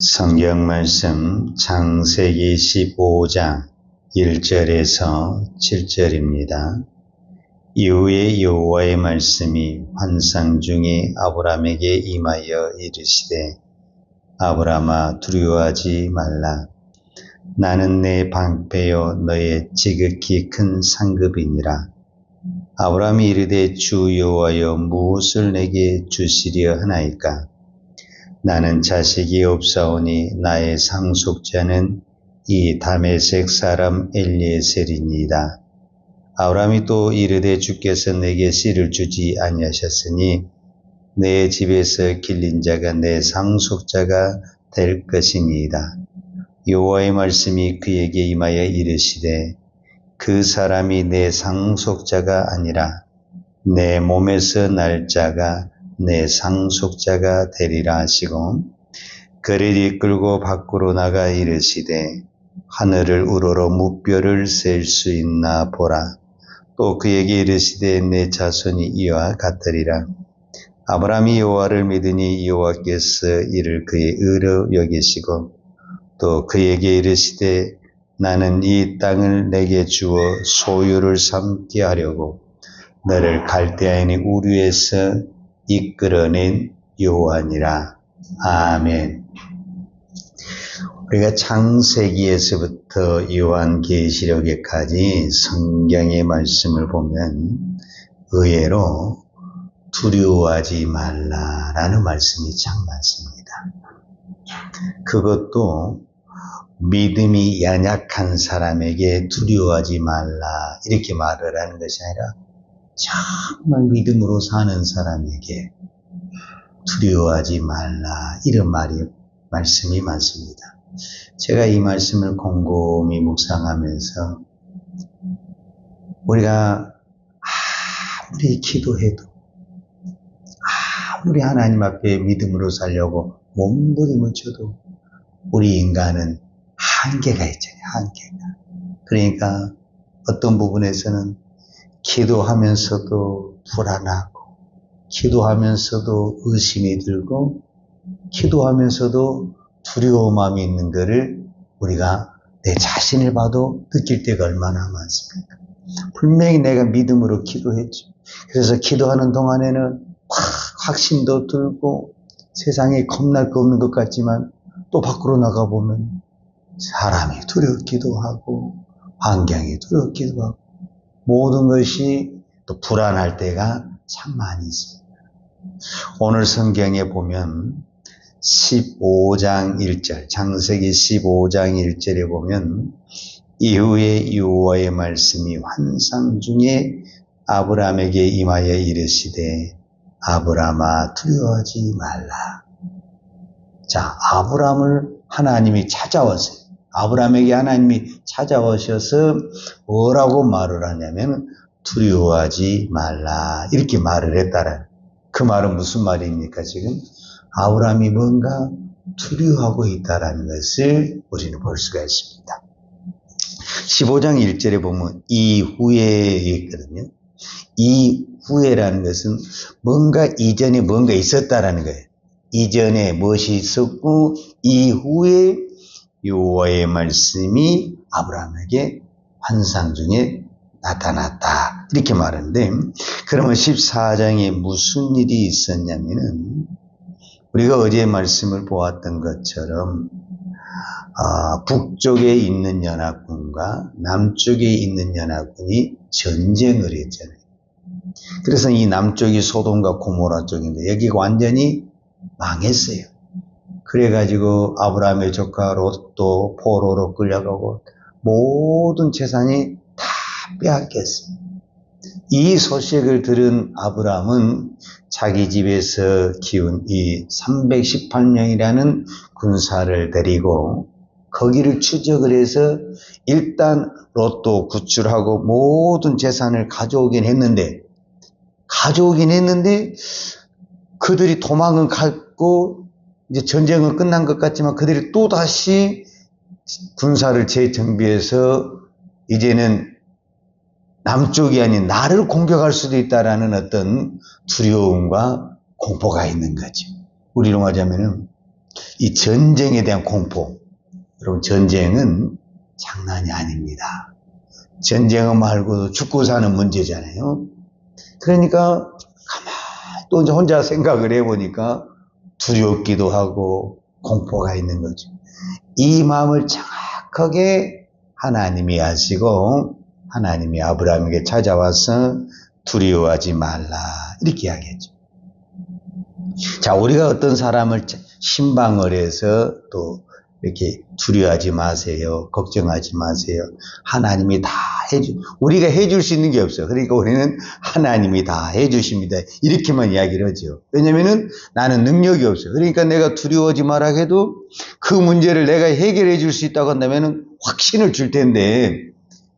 성경 말씀 창세기 15장 1절에서 7절입니다. 이후에 여호와의 말씀이 환상 중에 아브람에게 임하여 이르시되 아브람아 두려워하지 말라. 나는 내 방패요 너의 지극히 큰 상급이니라. 아브람이 이르되 주 여호와여 무엇을 내게 주시려 하나이까? 나는 자식이 없사오니 나의 상속자는 이 다메섹 사람 엘리에셀이니이다. 아브람이 또 이르되 주께서 내게 씨를 주지 아니하셨으니 내 집에서 길린 자가 내 상속자가 될 것이니이다. 여호와의 말씀이 그에게 임하여 이르시되 그 사람이 내 상속자가 아니라 내 몸에서 날 자가 내 상속자가 되리라 하시고 그를 이끌고 밖으로 나가 이르시되 하늘을 우러러 무뼈를 셀 수 있나 보라. 또 그에게 이르시되 내 자손이 이와 같으리라. 아브람이 여호와를 믿으니 여호와께서 이를 그의 의로 여기시고 또 그에게 이르시되 나는 이 땅을 내게 주어 소유를 삼게 하려고 너를 갈대아인의 우르에서 이끌어낸 여호와니라. 아멘. 우리가 창세기에서부터 요한계시록에까지 성경의 말씀을 보면 의외로 두려워하지 말라라는 말씀이 참 많습니다. 그것도 믿음이 연약한 사람에게 두려워하지 말라 이렇게 말을 하는 것이 아니라 정말 믿음으로 사는 사람에게 두려워하지 말라 이런 말씀이 많습니다. 제가 이 말씀을 곰곰이 묵상하면서 우리가 아무리 기도해도 아무리 하나님 앞에 믿음으로 살려고 몸부림을 쳐도 우리 인간은 한계가 있잖아요. 한계가. 그러니까 어떤 부분에서는 기도하면서도 불안하고 기도하면서도 의심이 들고 기도하면서도 두려운 마음이 있는 것을 우리가 내 자신을 봐도 느낄 때가 얼마나 많습니까? 분명히 내가 믿음으로 기도했죠. 그래서 기도하는 동안에는 확신도 들고 세상에 겁날 거 없는 것 같지만 또 밖으로 나가보면 사람이 두렵기도 하고 환경이 두렵기도 하고 모든 것이 또 불안할 때가 참 많이 있습니다. 오늘 성경에 보면 15장 1절, 창세기 15장 1절에 보면 이후에 여호와의 말씀이 환상 중에 아브람에게 임하여 이르시되 아브람아 두려워하지 말라. 자, 아브람을 하나님이 찾아왔어요. 아브람에게 하나님이 찾아오셔서 뭐라고 말을 하냐면 두려워하지 말라 이렇게 말을 했다라. 그 말은 무슨 말입니까? 지금 아브람이 뭔가 두려워하고 있다라는 것을 우리는 볼 수가 있습니다. 15장 1절에 보면 이후에 있거든요. 이후에라는 것은 뭔가 이전에 뭔가 있었다라는 거예요. 이전에 무엇이 있었고 이후에 여호와의 말씀이 아브라함에게 환상 중에 나타났다 이렇게 말하는데 그러면 14장에 무슨 일이 있었냐면은 우리가 어제 말씀을 보았던 것처럼 북쪽에 있는 연합군과 남쪽에 있는 연합군이 전쟁을 했잖아요. 그래서 이 남쪽이 소돔과 고모라 쪽인데 여기가 완전히 망했어요. 그래가지고 아브라함의 조카 롯도 포로로 끌려가고 모든 재산이 다 빼앗겼어요. 이 소식을 들은 아브라함은 자기 집에서 키운 이 318명이라는 군사를 데리고 거기를 추적을 해서 일단 롯도 구출하고 모든 재산을 가져오긴 했는데 그들이 도망은 갔고 이제 전쟁은 끝난 것 같지만 그들이 또다시 군사를 재정비해서 이제는 남쪽이 아닌 나를 공격할 수도 있다라는 어떤 두려움과 공포가 있는 거죠. 우리로 하자면은 이 전쟁에 대한 공포. 여러분, 전쟁은 장난이 아닙니다. 전쟁은 말고도 죽고 사는 문제잖아요. 그러니까 가만히 또 이제 혼자 생각을 해보니까 두렵기도 하고 공포가 있는 거죠. 이 마음을 정확하게 하나님이 아시고 하나님이 아브라함에게 찾아와서 두려워하지 말라 이렇게 이야기했죠. 자, 우리가 어떤 사람을 신방을 해서 또 이렇게 두려워하지 마세요. 걱정하지 마세요. 하나님이 다 우리가 해줄 수 있는 게 없어요. 그러니까 우리는 하나님이 다 해주십니다. 이렇게만 이야기를 하죠. 왜냐면은 나는 능력이 없어요. 그러니까 내가 두려워하지 마라 해도 그 문제를 내가 해결해 줄 수 있다고 한다면은 확신을 줄 텐데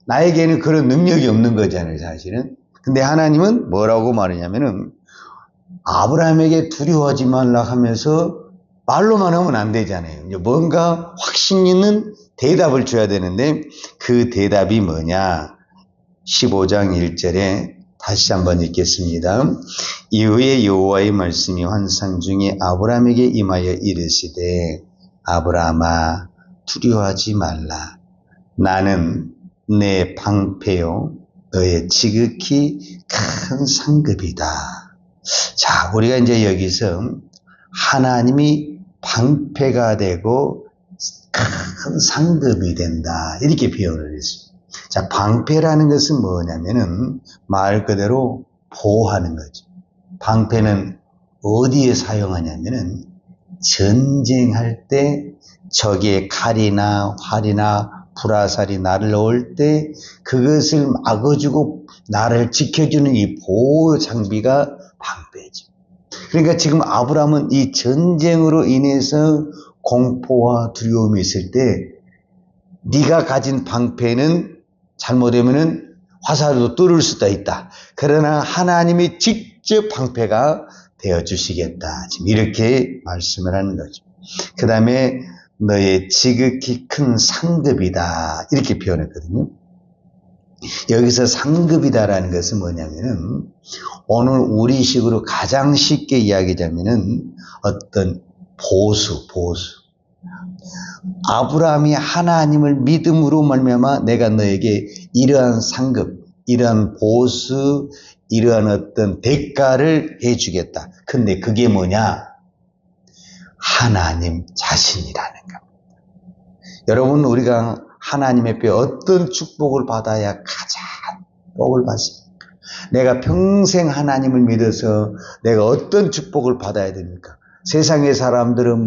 나에게는 그런 능력이 없는 거잖아요, 사실은. 근데 하나님은 뭐라고 말하냐면은 아브라함에게 두려워하지 말라 하면서 말로만 하면 안 되잖아요. 뭔가 확신 있는 대답을 줘야 되는데 그 대답이 뭐냐? 15장 1절에 다시 한번 읽겠습니다. 이후에 여호와의 말씀이 환상 중에 아브라함에게 임하여 이르시되 아브라함아 두려워하지 말라. 나는 내 방패요 너의 지극히 큰 상급이다. 자, 우리가 이제 여기서 하나님이 방패가 되고 큰 상급이 된다 이렇게 표현을 했습니다. 자, 방패라는 것은 뭐냐면은 말 그대로 보호하는 거죠. 방패는 어디에 사용하냐면은 전쟁할 때 적의 칼이나 활이나 불화살이 나를 올 때 그것을 막아주고 나를 지켜주는 이 보호 장비가 방패죠. 그러니까 지금 아브라함은 이 전쟁으로 인해서 공포와 두려움이 있을 때 네가 가진 방패는 잘못되면은 화살로 뚫을 수도 있다. 그러나 하나님이 직접 방패가 되어주시겠다. 지금 이렇게 말씀을 하는 거죠. 그 다음에 너의 지극히 큰 상급이다. 이렇게 표현했거든요. 여기서 상급이다라는 것은 뭐냐면은 오늘 우리식으로 가장 쉽게 이야기하자면은 어떤 보수. 아브라함이 하나님을 믿음으로 말미암아 내가 너에게 이러한 상급, 이러한 보수, 이러한 어떤 대가를 해주겠다. 근데 그게 뭐냐? 하나님 자신이라는 겁니다. 여러분, 우리가 하나님의 뼈 어떤 축복을 받아야 가장 복을 받습니까? 내가 평생 하나님을 믿어서 내가 어떤 축복을 받아야 됩니까? 세상의 사람들은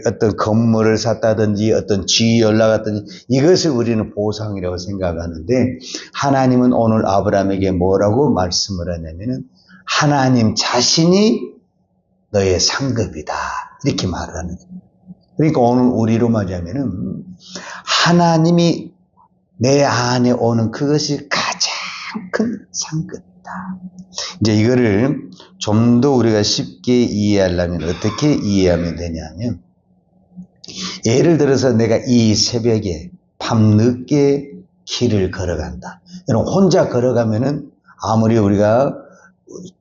어떤 건물을 샀다든지 어떤 지위에 올라갔든지 이것을 우리는 보상이라고 생각하는데 하나님은 오늘 아브라함에게 뭐라고 말씀을 하냐면은 하나님 자신이 너의 상급이다. 이렇게 말을 하는 거예요. 그러니까 오늘 우리로 말하자면은 하나님이 내 안에 오는 그것이 가장 큰 상급이다. 이제 이거를 좀 더 우리가 쉽게 이해하려면 어떻게 이해하면 되냐면 예를 들어서 내가 이 새벽에 밤늦게 길을 걸어간다. 여러분 혼자 걸어가면은 아무리 우리가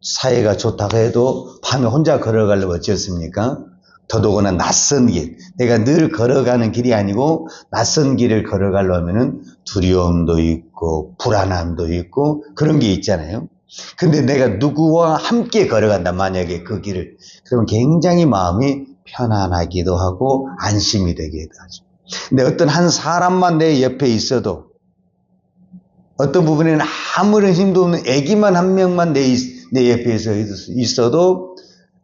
사이가 좋다고 해도 밤에 혼자 걸어가려면 어쩌습니까? 더더구나 낯선 길. 내가 늘 걸어가는 길이 아니고 낯선 길을 걸어가려면은 두려움도 있고 불안함도 있고 그런 게 있잖아요. 근데 내가 누구와 함께 걸어간다, 만약에 그 길을. 그러면 굉장히 마음이 편안하기도 하고 안심이 되기도 하죠. 근데 어떤 한 사람만 내 옆에 있어도 어떤 부분에는 아무런 힘도 없는 애기만 한 명만 내 옆에서 있어도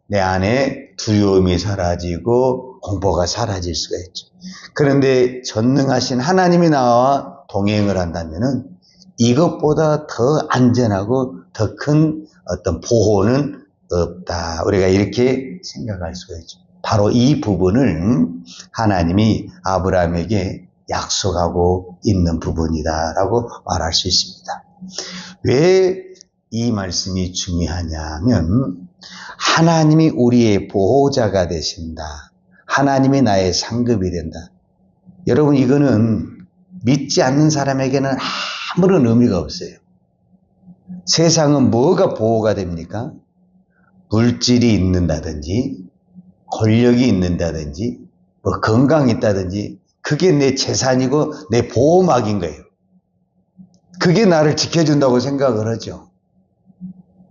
내 안에 두려움이 사라지고 공포가 사라질 수가 있죠. 그런데 전능하신 하나님이 나와 동행을 한다면은 이것보다 더 안전하고 더 큰 어떤 보호는 없다. 우리가 이렇게 생각할 수가 있죠. 바로 이 부분을 하나님이 아브라함에게 약속하고 있는 부분이다라고 말할 수 있습니다. 왜 이 말씀이 중요하냐면 하나님이 우리의 보호자가 되신다. 하나님이 나의 상급이 된다. 여러분, 이거는 믿지 않는 사람에게는 아무런 의미가 없어요. 세상은 뭐가 보호가 됩니까? 물질이 있는다든지 권력이 있는다든지 뭐 건강이 있다든지 그게 내 재산이고 내 보호막인 거예요. 그게 나를 지켜준다고 생각을 하죠.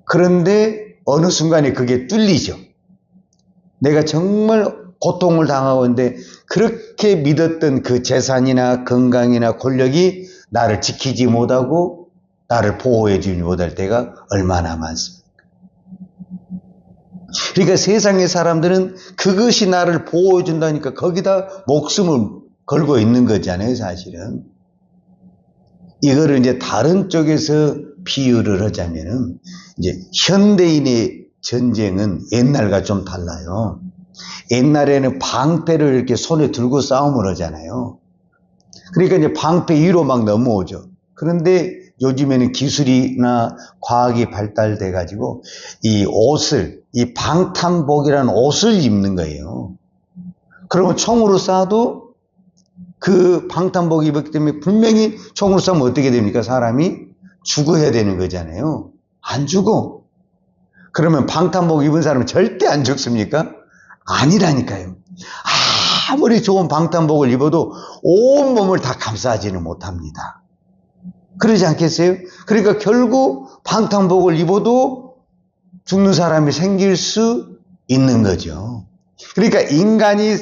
그런데 어느 순간에 그게 뚫리죠. 내가 정말 고통을 당하고 있는데 그렇게 믿었던 그 재산이나 건강이나 권력이 나를 지키지 못하고 나를 보호해주지 못할 때가 얼마나 많습니까? 그러니까 세상의 사람들은 그것이 나를 보호해준다니까 거기다 목숨을 걸고 있는 거잖아요, 사실은. 이거를 이제 다른 쪽에서 비유를 하자면은 이제 현대인의 전쟁은 옛날과 좀 달라요. 옛날에는 방패를 이렇게 손에 들고 싸움을 하잖아요. 그러니까 이제 방패 위로 막 넘어오죠. 그런데 요즘에는 기술이나 과학이 발달돼 가지고 이 옷을, 이 방탄복이라는 옷을 입는 거예요. 그러면 총으로 쏴도 그 방탄복 입었기 때문에 분명히 총으로 쏘면 어떻게 됩니까? 사람이 죽어야 되는 거잖아요. 안 죽어. 그러면 방탄복 입은 사람은 절대 안 죽습니까? 아니라니까요. 아무리 좋은 방탄복을 입어도 온몸을 다 감싸지는 못합니다. 그러지 않겠어요? 그러니까 결국 방탄복을 입어도 죽는 사람이 생길 수 있는 거죠. 그러니까 인간이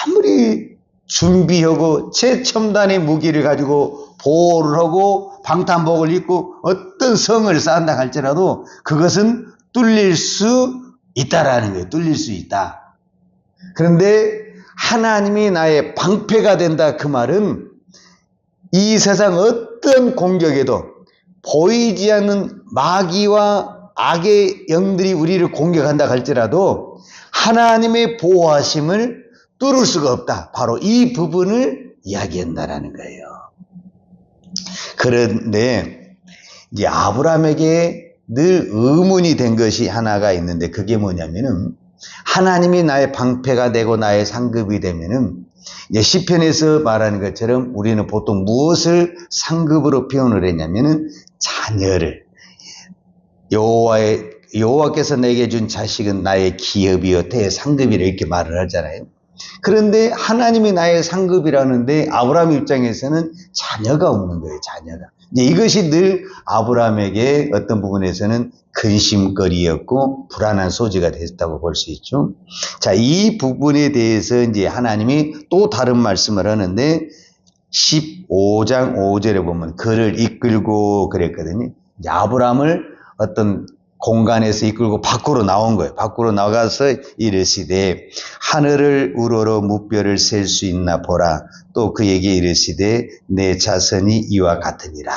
아무리 준비하고 최첨단의 무기를 가지고 보호를 하고 방탄복을 입고 어떤 성을 쌓는다 할지라도 그것은 뚫릴 수 있다라는 거예요. 뚫릴 수 있다. 그런데 하나님이 나의 방패가 된다 그 말은 이 세상 어떤 공격에도 보이지 않는 마귀와 악의 영들이 우리를 공격한다 할지라도 하나님의 보호하심을 뚫을 수가 없다. 바로 이 부분을 이야기한다라는 거예요. 그런데 이제 아브라함에게 늘 의문이 된 것이 하나가 있는데 그게 뭐냐면은 하나님이 나의 방패가 되고 나의 상급이 되면은 이제 시편에서 말하는 것처럼 우리는 보통 무엇을 상급으로 표현을 했냐면은 자녀를 여호와께서 내게 준 자식은 나의 기업이요 대 상급이라 이렇게 말을 하잖아요. 그런데 하나님이 나의 상급이라는데 아브라함 입장에서는 자녀가 없는 거예요. 자녀가. 이제 이것이 늘 아브라함에게 어떤 부분에서는 근심거리였고 불안한 소지가 됐다고 볼 수 있죠. 자, 이 부분에 대해서 이제 하나님이 또 다른 말씀을 하는데 15장 5절에 보면 그를 이끌고 그랬거든요. 이제 아브라함을 어떤 공간에서 이끌고 밖으로 나온 거예요. 밖으로 나가서 이르시되 하늘을 우러러 무뼈를 셀 수 있나 보라. 또 그에게 이르시되 내 자손이 이와 같으니라.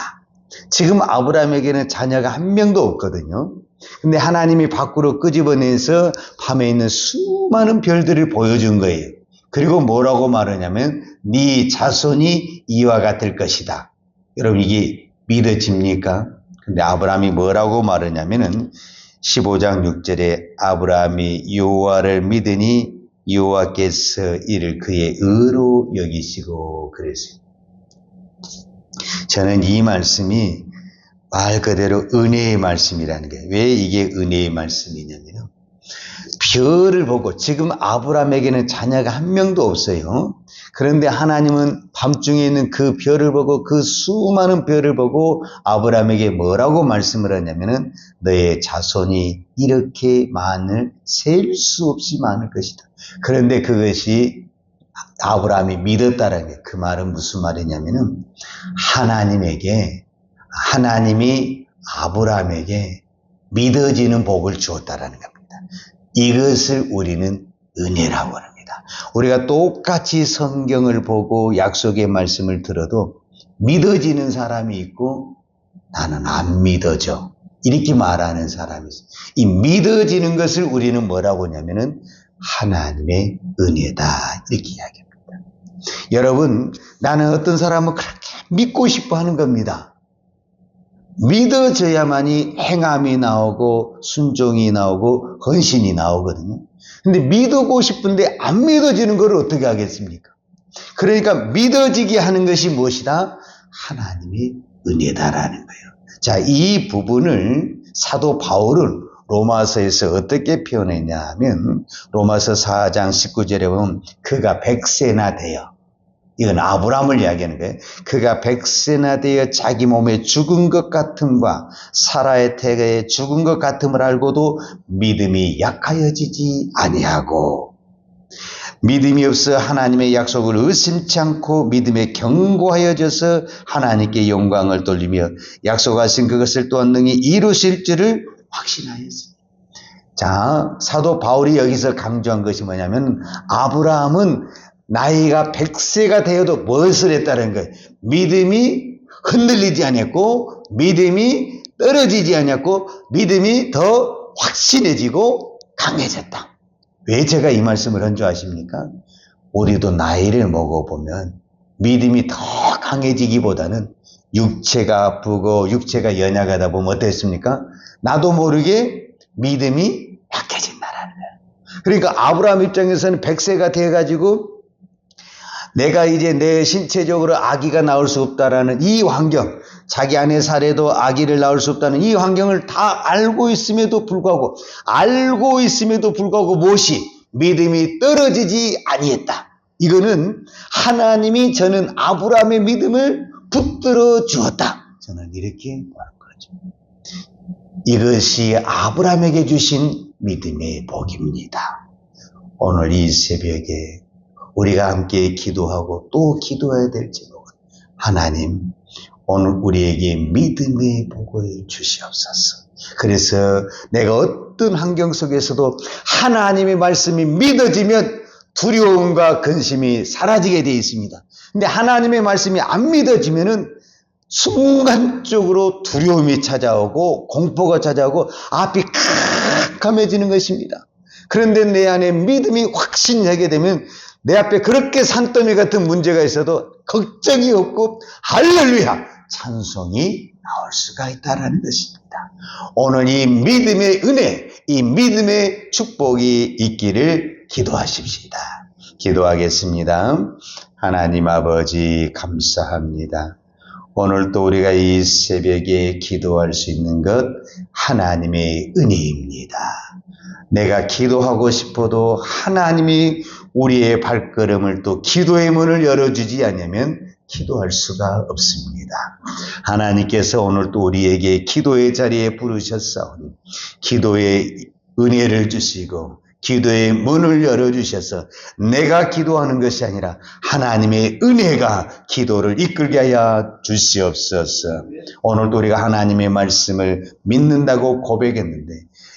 지금 아브라함에게는 자녀가 한 명도 없거든요. 근데 하나님이 밖으로 끄집어내서 밤에 있는 수많은 별들을 보여준 거예요. 그리고 뭐라고 말하냐면 네 자손이 이와 같을 것이다. 여러분 이게 믿어집니까? 근데 아브라함이 뭐라고 말하냐면은 15장 6절에 아브라함이 여호와를 믿으니 여호와께서 이를 그의 의로 여기시고 그랬어요. 저는 이 말씀이 말 그대로 은혜의 말씀이라는 게 왜 이게 은혜의 말씀이냐면요. 별을 보고 지금 아브라함에게는 자녀가 한 명도 없어요. 그런데 하나님은 밤중에 있는 그 별을 보고 그 수많은 별을 보고 아브라함에게 뭐라고 말씀을 하냐면은 너의 자손이 이렇게 셀 수 없이 많을 것이다. 그런데 그것이 아브라함이 믿었다라는 게 그 말은 무슨 말이냐면은 하나님이 아브라함에게 믿어지는 복을 주었다라는 겁니다. 이것을 우리는 은혜라고 합니다. 우리가 똑같이 성경을 보고 약속의 말씀을 들어도 믿어지는 사람이 있고 나는 안 믿어져. 이렇게 말하는 사람이 있어요. 이 믿어지는 것을 우리는 뭐라고 하냐면은 하나님의 은혜다. 이렇게 이야기합니다. 여러분, 나는 어떤 사람은 그렇게 믿고 싶어 하는 겁니다. 믿어져야만이 행함이 나오고 순종이 나오고 헌신이 나오거든요. 근데 믿고 싶은데 안 믿어지는 걸 어떻게 하겠습니까? 그러니까 믿어지게 하는 것이 무엇이다? 하나님의 은혜다라는 거예요. 자, 이 부분을 사도 바울은 로마서에서 어떻게 표현했냐 하면 로마서 4장 19절에 보면 그가 100세나 되어, 이건 아브라함을 이야기하는 거예요. 그가 100세나 되어 자기 몸에 죽은 것 같음과 사라의 태가에 죽은 것 같음을 알고도 믿음이 약하여지지 아니하고, 믿음이 없어 하나님의 약속을 의심치 않고 믿음에 견고하여져서 하나님께 영광을 돌리며 약속하신 그것을 또한 능히 이루실 줄을 확신하였습니다. 자, 사도 바울이 여기서 강조한 것이 뭐냐면 아브라함은 나이가 100세가 되어도 무엇을 했다는 거예요? 믿음이 흔들리지 않았고 믿음이 떨어지지 않았고 믿음이 더 확신해지고 강해졌다. 왜 제가 이 말씀을 한 줄 아십니까? 우리도 나이를 먹어보면 믿음이 더 강해지기보다는 육체가 아프고 육체가 연약하다 보면 어땠습니까? 나도 모르게 믿음이 약해진다라는 거예요. 그러니까 아브라함 입장에서는 100세가 돼가지고 내가 이제 내 신체적으로 아기가 나올 수 없다라는 이 환경, 자기 아내 살해도 아기를 낳을 수 없다는 이 환경을 다 알고 있음에도 불구하고 무엇이 믿음이 떨어지지 아니했다. 이거는 하나님이 저는 아브라함의 믿음을 붙들어 주었다. 저는 이렇게 말한 거죠. 이것이 아브라함에게 주신 믿음의 복입니다. 오늘 이 새벽에 우리가 함께 기도하고 또 기도해야 될 제목은 하나님, 오늘 우리에게 믿음의 복을 주시옵소서. 그래서 내가 어떤 환경 속에서도 하나님의 말씀이 믿어지면 두려움과 근심이 사라지게 되어 있습니다. 근데 하나님의 말씀이 안 믿어지면은 순간적으로 두려움이 찾아오고 공포가 찾아오고 앞이 캄캄해지는 것입니다. 그런데 내 안에 믿음이 확신하게 되면 내 앞에 그렇게 산더미 같은 문제가 있어도 걱정이 없고 할렐루야 찬송이 나올 수가 있다는 것입니다. 오늘 이 믿음의 은혜, 이 믿음의 축복이 있기를 기도하십시다. 기도하겠습니다. 하나님 아버지 감사합니다. 오늘 또 우리가 이 새벽에 기도할 수 있는 것 하나님의 은혜입니다. 내가 기도하고 싶어도 하나님이 우리의 발걸음을 또 기도의 문을 열어주지 않으면 기도할 수가 없습니다. 하나님께서 오늘 또 우리에게 기도의 자리에 부르셨사오니 기도의 은혜를 주시고 기도의 문을 열어주셔서 내가 기도하는 것이 아니라 하나님의 은혜가 기도를 이끌게 하여 주시옵소서. 오늘도 우리가 하나님의 말씀을 믿는다고 고백했는데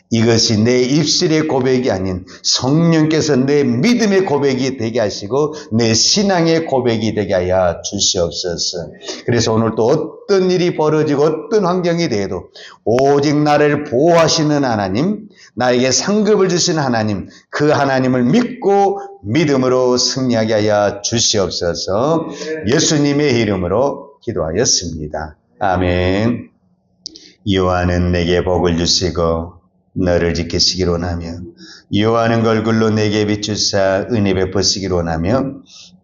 이것이 내 입술의 고백이 아닌 성령께서 내 믿음의 고백이 되게 하시고 내 신앙의 고백이 되게 하여 주시옵소서. 그래서 오늘 또 어떤 일이 벌어지고 어떤 환경이 돼도 오직 나를 보호하시는 하나님, 나에게 상급을 주시는 하나님, 그 하나님을 믿고 믿음으로 승리하게 하여 주시옵소서. 예수님의 이름으로 기도하였습니다. 아멘. 여호와는 내게 복을 주시고 너를 지키시기를 원하며 여호와는 얼굴로 내게 비추사 은혜 베푸시기를 원하며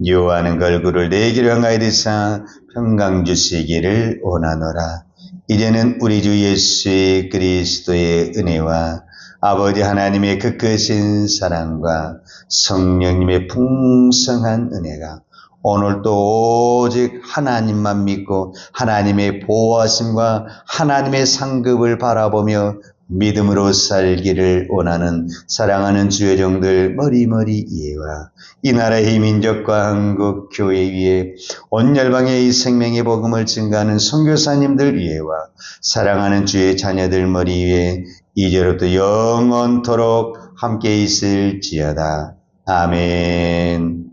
여호와는 얼굴을 내게로 향하여 드사 평강 주시기를 원하노라. 이제는 우리 주 예수 그리스도의 은혜와 아버지 하나님의 그 크신 사랑과 성령님의 풍성한 은혜가 오늘도 오직 하나님만 믿고 하나님의 보호하심과 하나님의 상급을 바라보며 믿음으로 살기를 원하는 사랑하는 주의 종들 머리머리 이해와 이 나라의 민족과 한국 교회 위에 온 열방의 이 생명의 복음을 증가하는 선교사님들 위에와 사랑하는 주의 자녀들 머리 위에 이제로부터 영원토록 함께 있을지어다. 아멘.